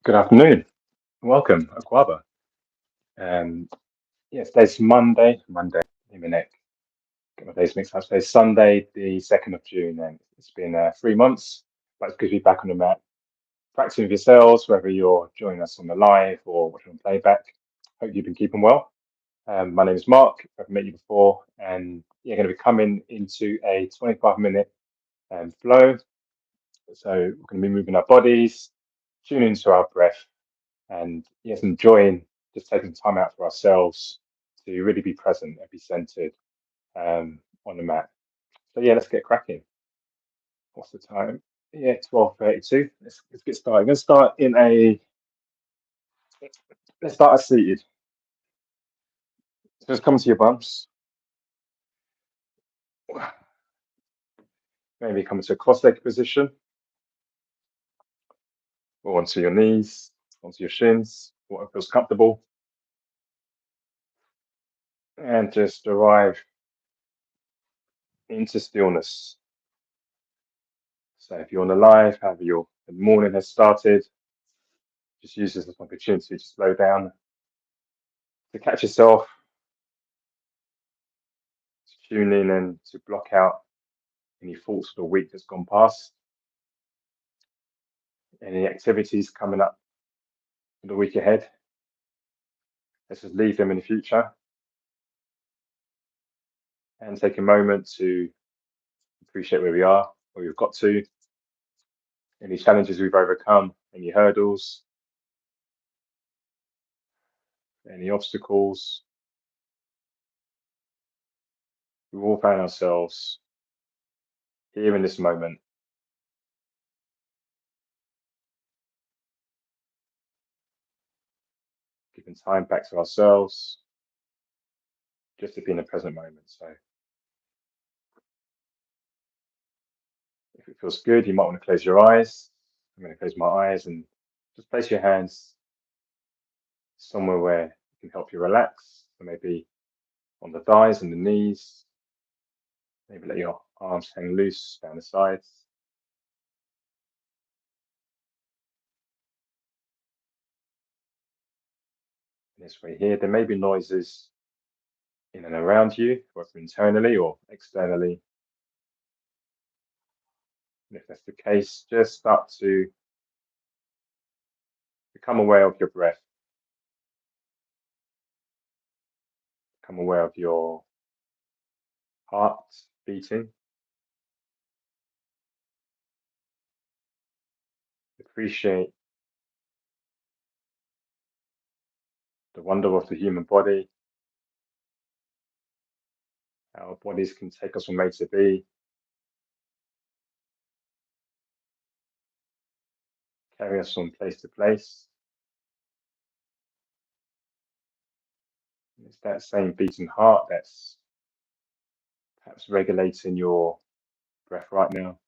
Good afternoon. Welcome, Akwaaba. Um, yeah, today's Monday, Imminent. Get my days mixed up. Today's Sunday, the 2nd of June, and it's been 3 months, but it's good to be back on the mat. Practicing with yourselves, whether you're joining us on the live or watching on playback. Hope you've been keeping well. My name is Mark. I've met you before, and yeah, going to be coming into a 25-minute flow. So we're going to be moving our bodies, tuning into our breath, and yes, enjoying just taking time out for ourselves to really be present and be centered on the mat. So yeah, let's get cracking. What's the time? Yeah, 12:32. Let's get started. I'm gonna start in a let's start as seated. So just come to your bumps. Maybe come into a cross-legged position or onto your knees, onto your shins, whatever feels comfortable. And just arrive into stillness. So if you're on the live, however your the morning has started, just use this as an opportunity to slow down, to catch yourself, to tune in and to block out any thoughts for the week that's gone past, any activities coming up for the week ahead. Let's just leave them in the future and take a moment to appreciate where we are, where we've got to, any challenges we've overcome, any hurdles, any obstacles. We've all found ourselves here in this moment, giving time back to ourselves, just to be in the present moment. So if it feels good, you might want to close your eyes. I'm going to close my eyes and just place your hands somewhere where it can help you relax. So maybe on the thighs and the knees. Maybe let your arms hang loose down the sides. This way here, there may be noises in and around you, whether internally or externally. And if that's the case, just start to become aware of your breath. Become aware of your heart beating. Appreciate the wonder of the human body. Our bodies can take us from A to B, carry us from place to place. It's that same beating heart that's perhaps regulating your breath right now.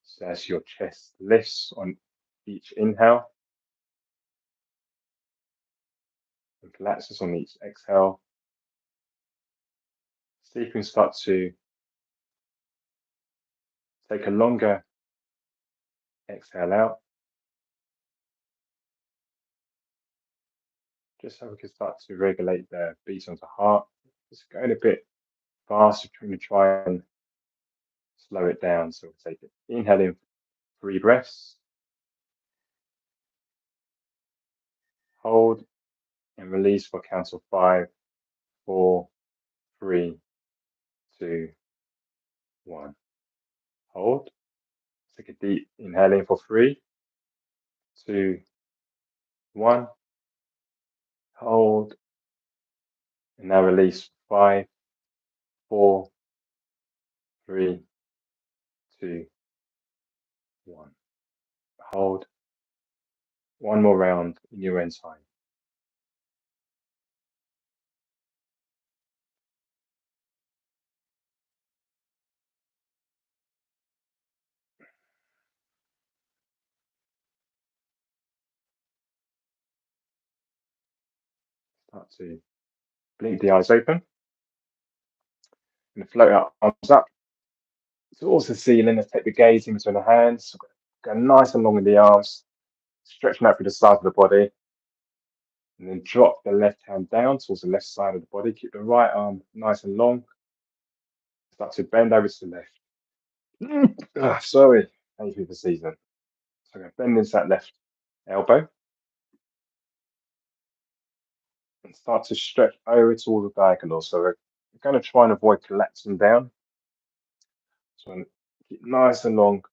So as your chest lifts on each inhale and collapses on each exhale, see if you can start to take a longer exhale out, just so we can start to regulate the beat of the heart. It's going a bit fast, we're going to try and slow it down. So we'll take it. Inhale in 3 breaths, hold and release for a count of 5, 4, 3, 2, 1. Hold. Take a deep inhale in for 3, 2, 1. Hold. And now release 5, 4, 3, 2, 1. Hold. One more round in your own time. Start to blink the eyes open and float our arms up towards the ceiling. Let's take the gaze in between the hands. Go nice and long in the arms, stretching out through the sides of the body. And then drop the left hand down towards the left side of the body. Keep the right arm nice and long. Start to bend over to the left. Sorry, thank you for the season. So I'm going to bend into that left elbow and start to stretch over towards the diagonal. So we're going to try and avoid collapsing down. So keep nice and long.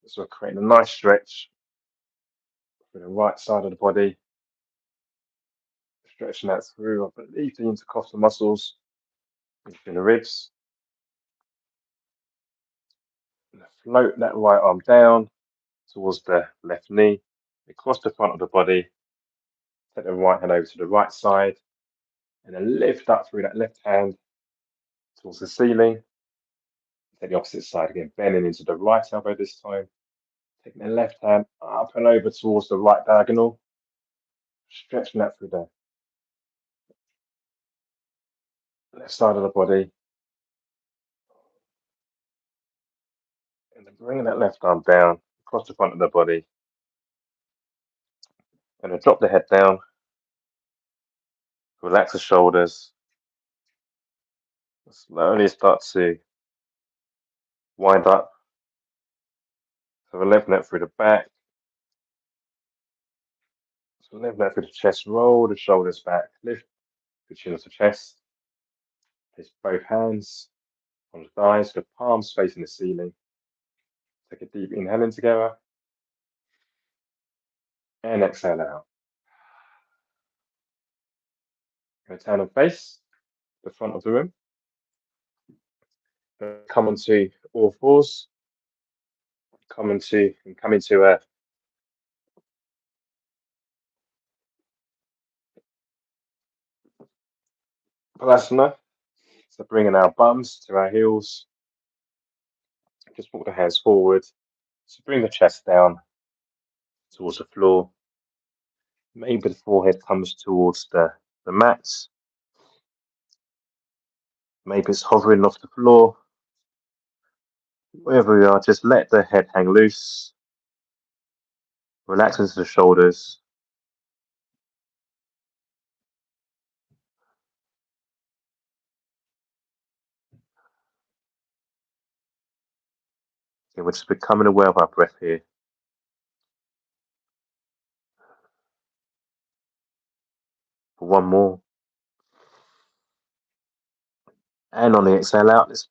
So we're creating a nice stretch for the right side of the body. Stretching that through, I believe, the intercostal muscles between the ribs. And float that right arm down towards the left knee, across the front of the body. Take the right hand over to the right side, and then lift up through that left hand towards the ceiling. Take the opposite side again, bending into the right elbow this time. Taking the left hand up and over towards the right diagonal, stretching that through the left side of the body. And then bringing that left arm down across the front of the body. And then drop the head down. Relax the shoulders. Slowly start to wind up. So we're lifting that through the back. So lift that through the chest, roll the shoulders back, lift the chin off the chest. Place both hands on the thighs, the palms facing the ceiling. Take a deep inhale in together. And exhale out. Going to turn and face the front of the room. Come onto all fours. Come into a Balasana. So bringing our bums to our heels. Just walk the hands forward. So bring the chest down towards the floor. Maybe the forehead comes towards the mat. Maybe it's hovering off the floor. Wherever we are, just let the head hang loose. Relax into the shoulders. Okay, we're just becoming aware of our breath here. For one more. And on the exhale out, let's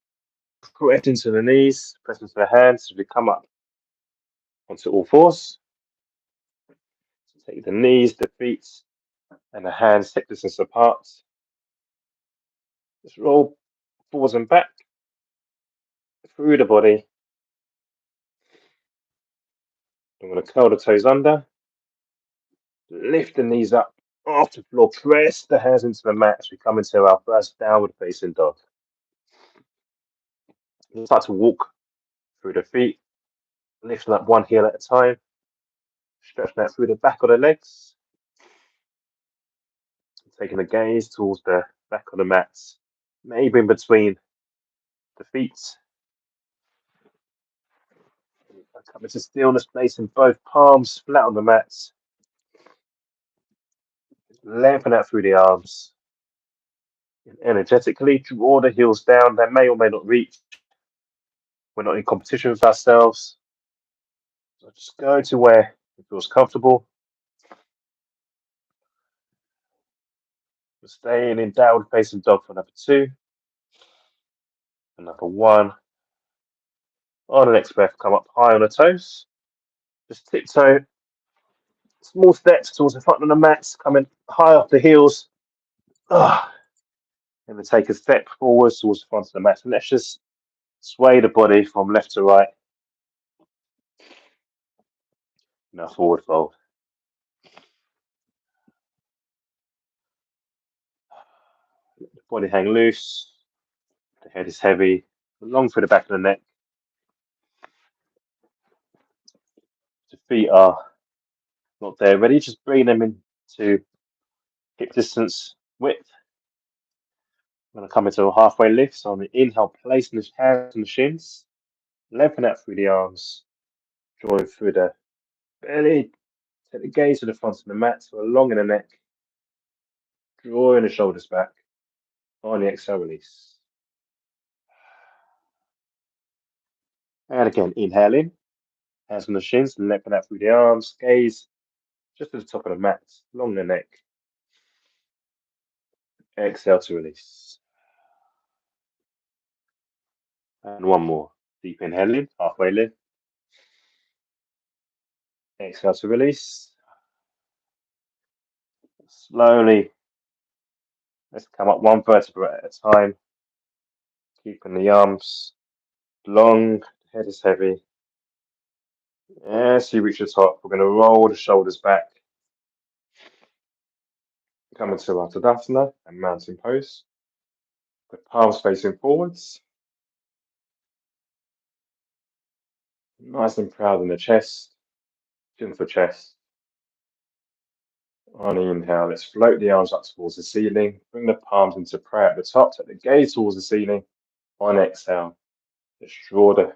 press into the knees, press into the hands as we come up onto all fours. So take the knees, the feet, and the hands hip distance apart. Just roll forwards and back through the body. I'm going to curl the toes under. Lift the knees up off the floor. Press the hands into the mat as we come into our first downward facing dog. We'll start to walk through the feet, lifting up one heel at a time. Stretching that through the back of the legs. Taking the gaze towards the back of the mat, maybe in between the feet. Come into stillness, placing both palms flat on the mat. Lengthen out through the arms. And energetically draw the heels down. They may or may not reach. We're not in competition with ourselves. So just go to where it feels comfortable. We're staying in downward facing dog for number 2. And number 1. On the next breath, come up high on the toes. Just tiptoe. Small steps towards the front of the mat, coming high off the heels. And then take a step forward towards the front of the mat. And let's just sway the body from left to right. Now forward fold. Let the body hang loose. The head is heavy. Long through the back of the neck. The feet are not there ready. Just bring them into hip distance width. I'm going to come into a halfway lift. So on the inhale, placing the hands on the shins. Lengthen out through the arms, drawing through the belly. Take the gaze to the front of the mat, so along in the neck, drawing the shoulders back. On the exhale, release. And again, inhale in, hands on the shins, lengthen out through the arms, gaze just to the top of the mat, along the neck. Exhale to release. And one more. Deep inhale in, halfway lift. Exhale to release. Slowly, let's come up one vertebra at a time. Keeping the arms long, the head is heavy. As you reach the top, we're going to roll the shoulders back. Come into Tadasana and mountain pose. The palms facing forwards. Nice and proud in the chest. Chin for chest. On the inhale, let's float the arms up towards the ceiling. Bring the palms into prayer at the top. Take the gaze towards the ceiling. On exhale, let's draw the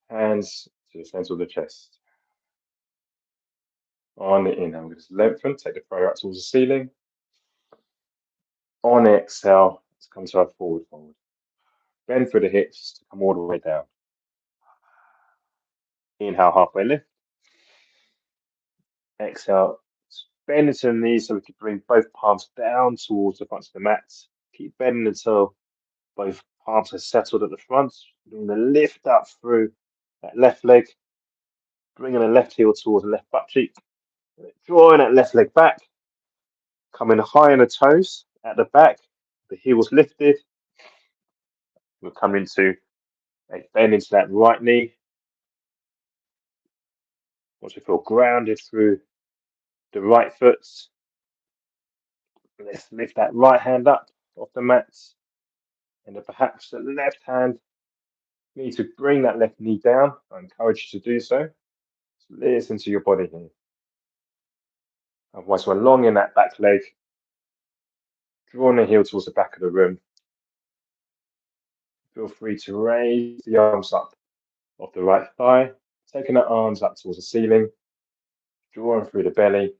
hands to the center of the chest. On the inhale, just lengthen. Take the prayer up towards the ceiling. On exhale, let's come to our forward fold. Bend through the hips to come all the way down. Inhale, halfway lift. Exhale, bend into the knees so we can bring both palms down towards the front of the mat. Keep bending until both palms are settled at the front. Bring the lift up through that left leg. Bringing the left heel towards the left butt cheek. Drawing that left leg back. Coming high on the toes at the back. The heels lifted. We'll come into a bend into that right knee. Once we feel grounded through the right foot, let's lift that right hand up off the mat. And then perhaps the left hand, you need to bring that left knee down. I encourage you to do so. So listen to your body here. Otherwise, we're long in that back leg, drawing the heel towards the back of the room. Feel free to raise the arms up off the right thigh, taking the arms up towards the ceiling, drawing through the belly,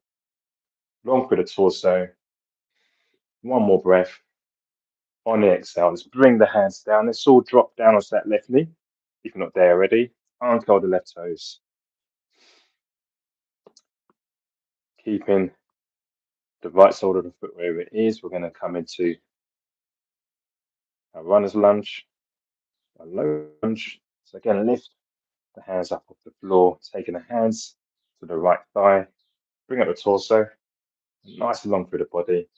long through the torso. One more breath. On the exhale, let's bring the hands down. Let's all drop down onto that left knee. If you're not there already, uncurl the left toes. Keeping the right sole of the foot where it is, we're going to come into a runner's lunge, a low lunge. So again, lift the hands up off the floor, taking the hands to the right thigh, bring up the torso, nice and long through the body.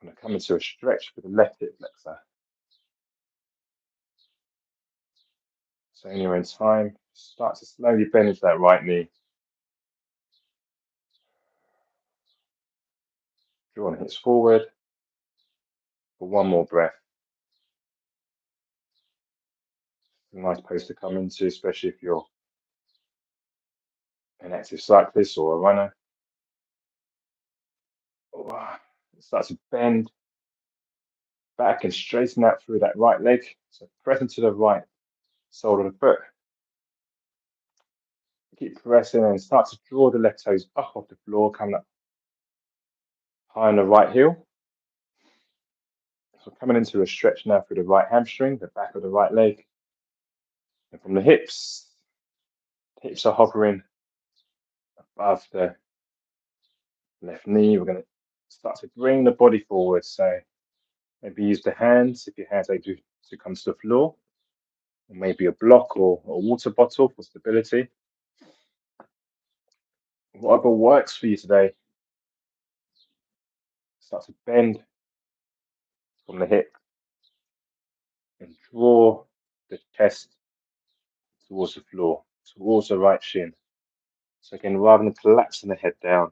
I'm going to come into a stretch with the left hip flexor. So when you're in time, start to slowly bend into that right knee. Draw the hips forward for one more breath. A nice pose to come into, especially if you're an active cyclist or a runner. Start to bend back and straighten out through that right leg. So press into the right sole of the foot. Keep pressing and start to draw the left toes up off the floor, coming up high on the right heel. So coming into a stretch now through the right hamstring, the back of the right leg. And from the hips are hovering above the left knee. We're going to start to bring the body forward. So maybe use the hands if your hands are able to come to the floor. Or maybe a block or a water bottle for stability. Whatever works for you today. Start to bend from the hip and draw the chest towards the floor, towards the right shin. So again, rather than collapsing the head down,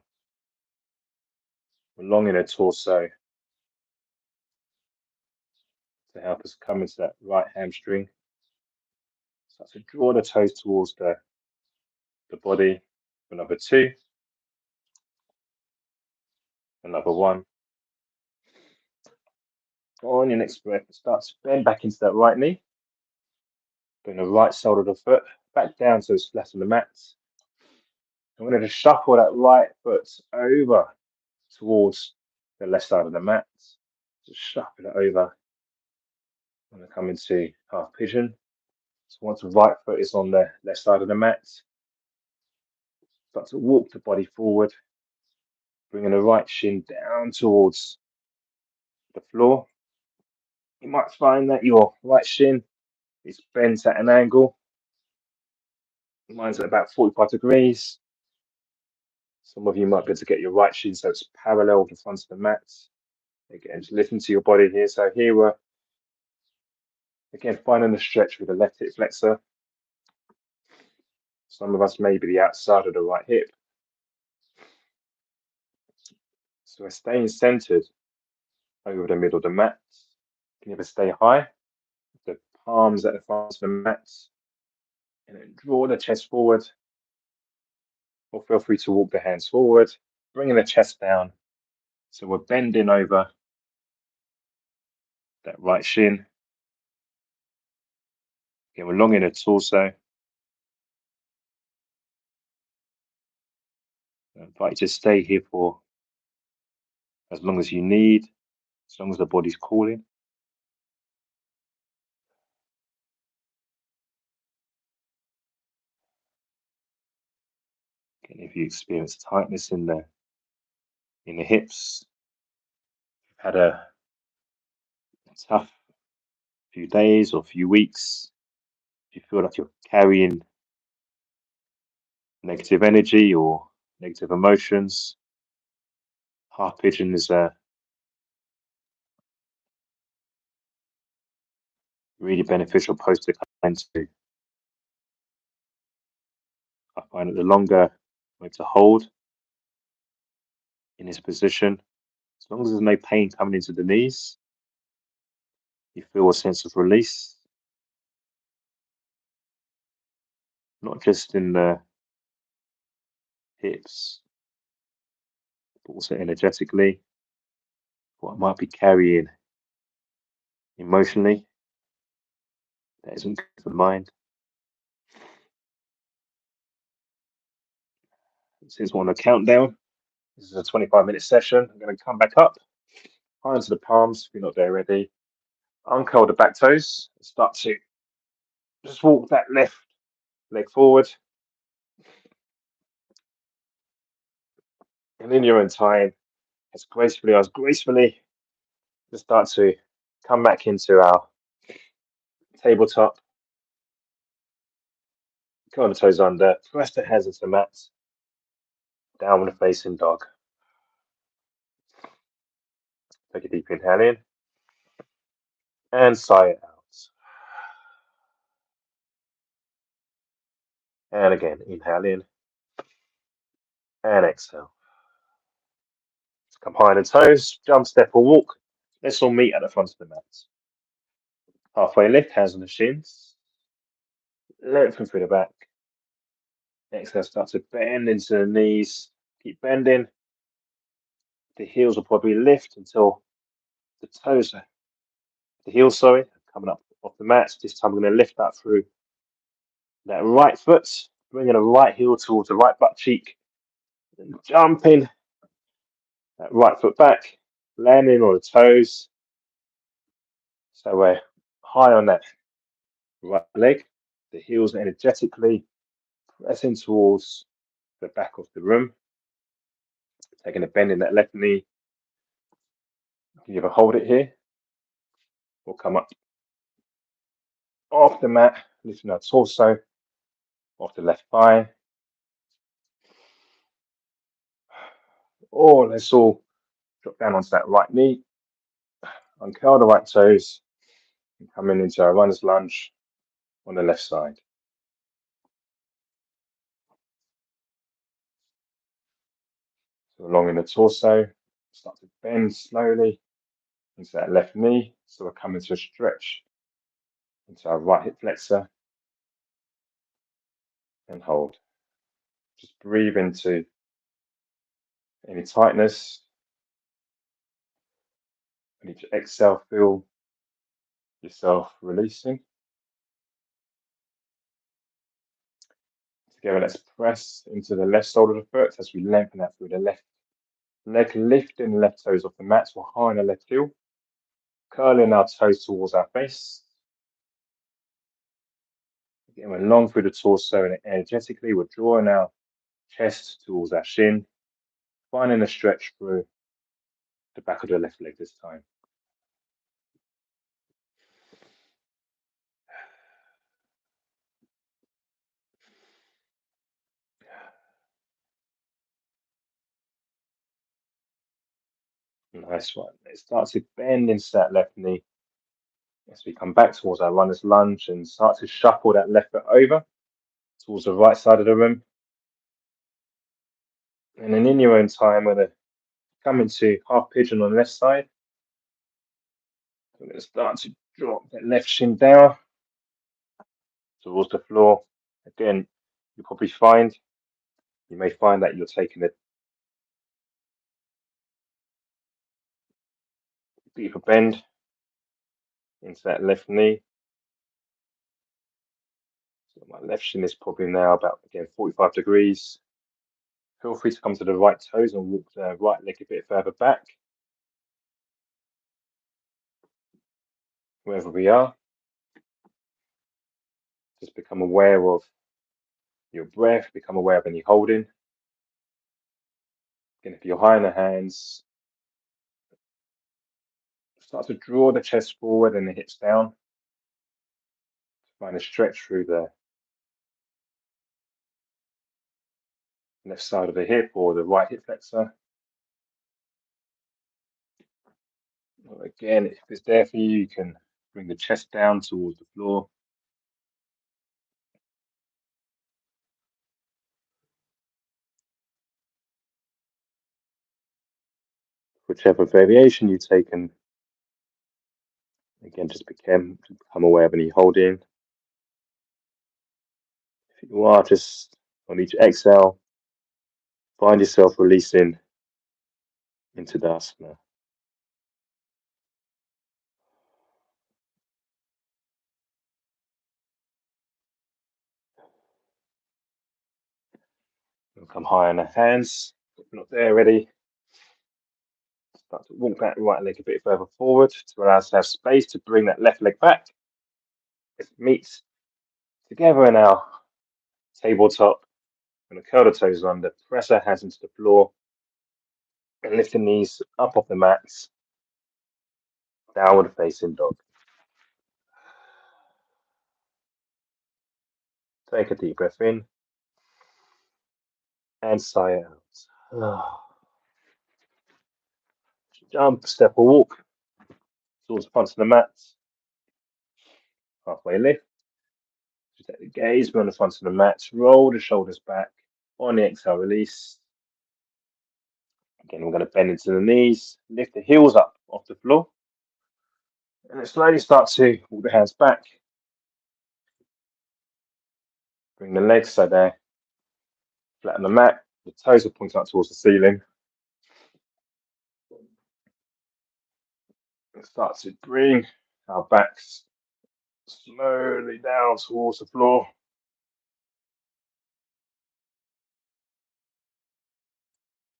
along in the torso to help us come into that right hamstring. Start to draw the toes towards the body. For number 2, another 1. On your next breath, start to bend back into that right knee. Bring the right sole of the foot back down so it's flat on the mat. I'm going to just shuffle that right foot over towards the left side of the mat. Just shuffle it over. I'm going to come into half pigeon. So once the right foot is on the left side of the mat, start to walk the body forward, bringing the right shin down towards the floor. You might find that your right shin is bent at an angle. Mine's at about 45 degrees. Some of you might be able to get your right shin so it's parallel with the front of the mat. Again, just listen to your body here. So here we're, again, finding the stretch with the left hip flexor. Some of us may be the outside of the right hip. So we're staying centered over the middle of the mat. You can either stay high, the palms at the front of the mat, and then draw the chest forward, or feel free to walk the hands forward, bringing the chest down. So we're bending over that right shin. Again, we're long in the torso. I invite you to stay here for as long as you need, as long as the body's calling. And if you experience tightness in the hips, you've had a tough few days or few weeks, if you feel like you're carrying negative energy or negative emotions, half pigeon is a really beneficial pose to come into. I find that the longer I'm to hold in this position, as long as there's no pain coming into the knees, you feel a sense of release, not just in the hips, but also energetically, what I might be carrying emotionally that isn't good for the mind. Since we're on a countdown, this is a 25-minute session. I'm going to come back up, high into the palms if you're not there already. Uncurl the back toes and start to just walk that left leg forward. And in your own time, as gracefully, just start to come back into our tabletop. Curl the toes under, press the hands into the mat, downward facing dog. Take a deep inhale in and sigh it out. And again, inhale in and exhale. Come high on the toes, jump, step, or walk. Let's all meet at the front of the mat. Halfway lift, hands on the shins. Lengthen through the back. Exhale, start to bend into the knees. Keep bending. The heels will probably lift until the toes, the heels, coming up off the mat. This time we're going to lift that through that right foot, bringing the right heel towards the right butt cheek. And jumping that right foot back, landing on the toes. So we're high on that right leg. The heels energetically pressing towards the back of the room. Taking a bend in that left knee. You can either hold it here or come up off the mat, lifting our torso off the left thigh. Or let's all drop down onto that right knee, uncurl the right toes, and come into our runner's lunge on the left side. So along in the torso, start to bend slowly into that left knee. So we're coming to a stretch into our right hip flexor and hold. Just breathe into any tightness. And each exhale, feel yourself releasing. Together, let's press into the left sole of the foot as we lengthen out through the left leg, lifting the left toes off the mat behind the left heel, curling our toes towards our face. Again, we're long through the torso, and energetically, we're drawing our chest towards our shin, finding a stretch through the back of the left leg this time. Nice one. Let's start to bend into that left knee as we come back towards our runner's lunge and start to shuffle that left foot over towards the right side of the room. And then in your own time, we're going to come into half pigeon on the left side. We're going to start to drop that left shin down towards the floor. Again, you may find that you're taking a deeper bend into that left knee. So my left shin is probably now about, again, 45 degrees. Feel free to come to the right toes and walk the right leg a bit further back. Wherever we are, just become aware of your breath, become aware of any holding. Again, if you're high in the hands, start to draw the chest forward and the hips down. Find a stretch through the left side of the hip or the right hip flexor. Again, if it's there for you, you can bring the chest down towards the floor. Whichever variation you take, and again, just become aware of any holding. If you are, just on each exhale, find yourself releasing into the asana. We'll come high on the hands. If you're not there already, start to walk that right leg a bit further forward to allow us to have space to bring that left leg back. It meets together in our tabletop. We're going to curl the toes under, press our hands into the floor, and lift the knees up off the mats. Downward facing dog. Take a deep breath in and sigh out. Jump, step, or walk towards the front of the mat. Halfway lift. Just let the gaze be on the front of the mat. Roll the shoulders back. On the exhale, release. Again, we're going to bend into the knees. Lift the heels up off the floor. And then slowly start to walk the hands back. Bring the legs so they're flat on the mat. The toes are pointing up towards the ceiling. And start to bring our backs slowly down towards the floor.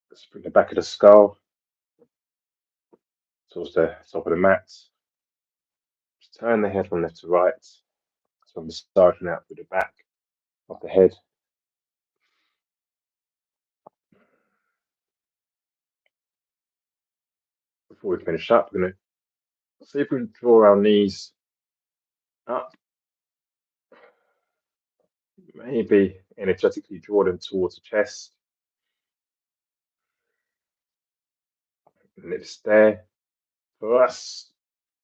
Let's bring the back of the skull towards the top of the mat. Just turn the head from left to right. So I'm starting out with the back of the head. Before we finish up, we're going to see if we can draw our knees up. Maybe energetically draw them towards the chest. Lips there. For us,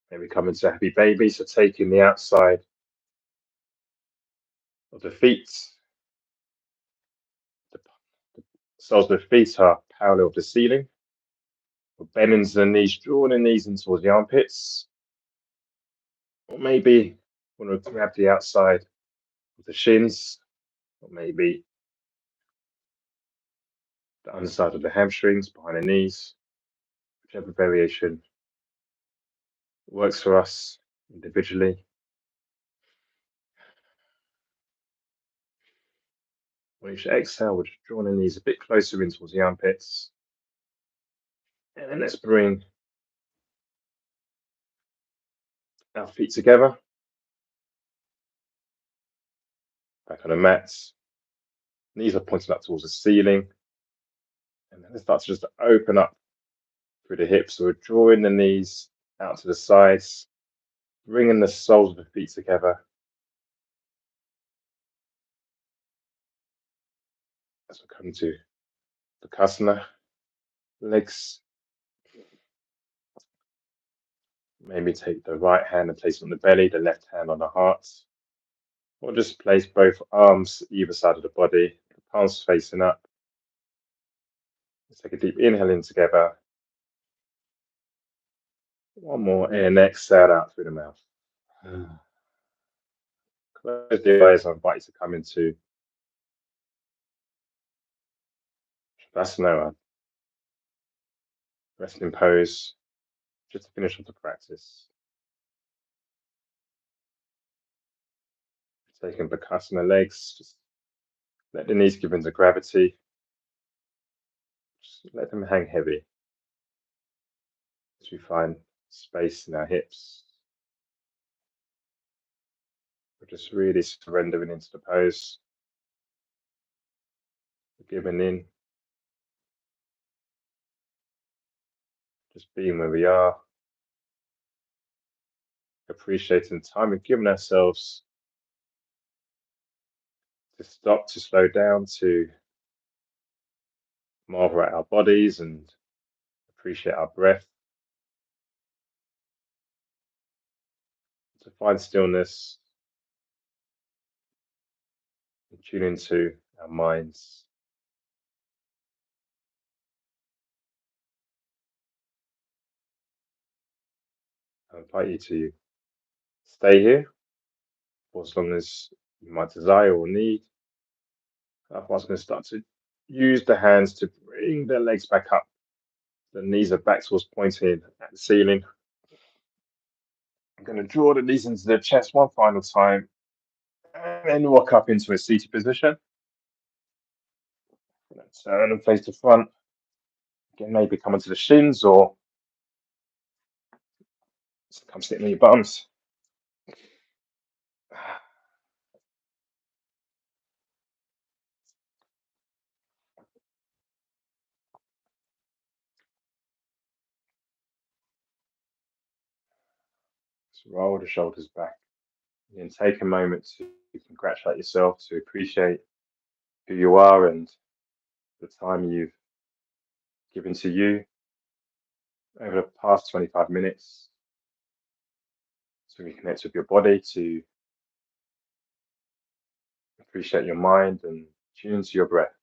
maybe come into happy baby. So taking the outside of the feet. The soles of the feet are parallel to the ceiling. We're bending to the knees, drawing the knees in towards the armpits. Or maybe want to grab the outside of the shins. Or maybe the underside of the hamstrings behind the knees. Whichever variation works for us individually. On each exhale, we're just drawing the knees a bit closer in towards the armpits. And then let's bring our feet together. Back on the mats. Knees are pointing up towards the ceiling. And then let's start to just open up through the hips. So we're drawing the knees out to the sides, bringing the soles of the feet together. As we come to Vinyasa, legs. Maybe take the right hand and place it on the belly, the left hand on the heart. Or just place both arms either side of the body, the palms facing up. Let's take a deep inhale in together. One more, and exhale out through the mouth. Close the eyes. I invite you to come into Shavasana, resting pose, just to finish off the practice. Taking Bakasana legs, just let the knees give into gravity. Just let them hang heavy as we find space in our hips. We're just really surrendering into the pose, giving in, just being where we are, appreciating the time we've given ourselves to stop, to slow down, to marvel at our bodies and appreciate our breath, to find stillness and tune into our minds. I invite you to stay here for as long as you might desire or need. Otherwise, I'm going to start to use the hands to bring the legs back up. The knees are back towards pointing at the ceiling. I'm going to draw the knees into the chest one final time and then walk up into a seated position. Turn and face the front. Again, maybe come onto the shins or come sit on your bums. Just roll the shoulders back. And then take a moment to congratulate yourself, to appreciate who you are and the time you've given to you over the past 25 minutes, to reconnect with your body, to appreciate your mind and tune into your breath.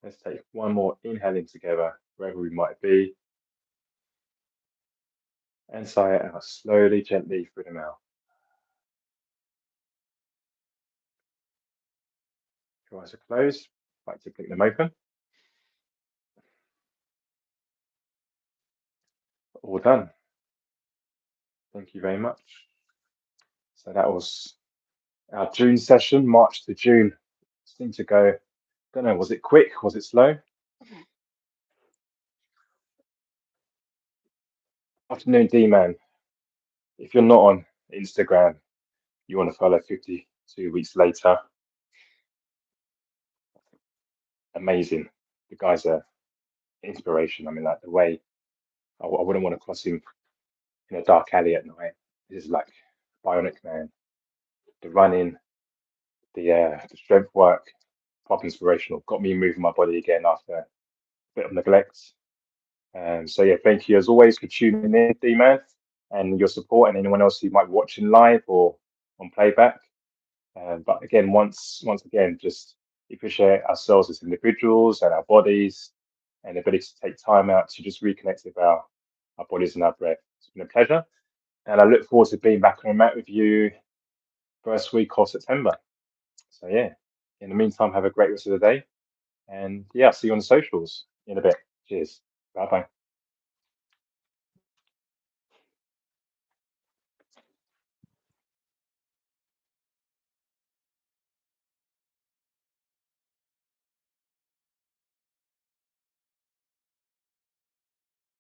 Let's take one more inhale in together, wherever we might be, and sigh it out slowly, gently through the mouth. Your eyes are closed. I'd like to blink them open. All done. Thank you very much. So that was our June session, March to June. Seemed to go, don't know, was it quick? Was it slow? Afternoon, D-Man. If you're not on Instagram, you want to follow 52 weeks later. Amazing. The guy's a inspiration. I mean, like the way I wouldn't want to cross him in a dark alley at night. This is like bionic man. The running, the strength work, pop inspirational. Got me moving my body again after a bit of neglect. So yeah, thank you as always for tuning in, D-Man, and your support, and anyone else who might be watching live or on playback. But again, once again, just appreciate ourselves as individuals and our bodies, and the ability to take time out to just reconnect with our bodies and our breath. It's been a pleasure, and I look forward to being back on a mat with you first week of September. So yeah, in the meantime, have a great rest of the day, and yeah, I'll see you on the socials in a bit. Cheers. Bye bye.